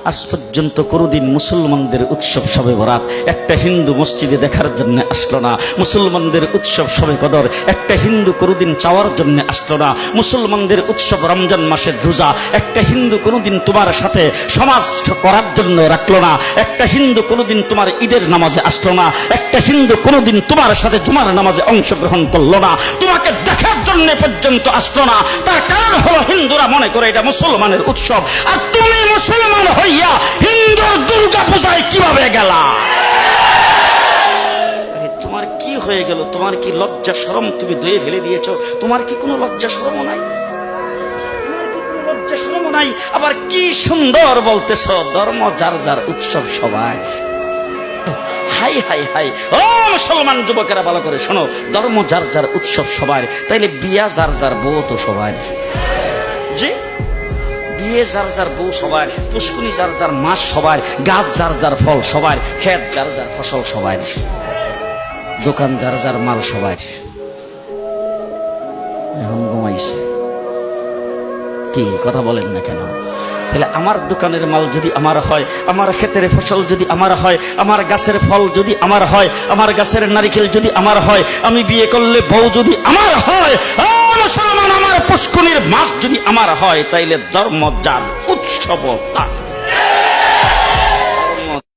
আজ পর্যন্ত কোনোদিন মুসলমানদের উৎসব শবে বরাত একটা হিন্দু মসজিদে দেখার জন্য আসলো না, মুসলমানদের উৎসব শবে কদর একটা হিন্দু কোনোদিন চাওয়ার জন্য আসলো না, মুসলমানদের উৎসব রমজান মাসের রোজা একটা হিন্দু কোনোদিন তোমার সাথে সমাজ করার জন্য রাখলো না, একটা হিন্দু কোনোদিন তোমার ঈদের নামাজে আসলো না, একটা হিন্দু কোনোদিন তোমার সাথে জুমার নামাজে অংশগ্রহণ করলো না, তোমাকে দেখার জন্য পর্যন্ত আসলো না। তার কারণ হলো হিন্দুরা মনে করে এটা মুসলমানের উৎসব, আর তুমি মুসলমান হইয়া হিন্দুর দুর্গা পূজায় কিভাবে গেলা? তোমার কি হয়ে গেল? তোমার কি লজ্জা শরম তুমি ধুয়ে ফেলে দিয়েছো? তোমার কি কোনো লজ্জা শরম নাই? লজ্জা শরম নাই? আবার কি সুন্দর বলতেছ, ধর্ম যার যার উৎসব সবাই। হাই হাই হাই, ও মুসলমান যুবকেরা ভালো করে শোনো, ধর্ম যার যার উৎসব সবার, তাইলে বিয়া যার যার বউ তো সবার। জি, বিয়ে যার যার বউ সবার, পুষ্কুনি যার যার মাস সবার, গাছ যার যার ফল সবার, ক্ষেত যার যার ফসল সবার, দোকান যার যার মাল সবার। এখন ঘুমাইছে কি কথা বলেন না কেন? তাহলে আমার দোকানের মাল যদি আমার হয়, আমার ক্ষেতের ফসল যদি আমার হয়, আমার গাছের ফল যদি আমার হয়, আমার গাছের নারিকেল যদি আমার হয়, আমি বিয়ে করলে বউ যদি আমার হয়, মুসলমান আমার পুষ্কুনির মাছ যদি আমার হয়, তাইলে ধর্ম যার উৎসব তার।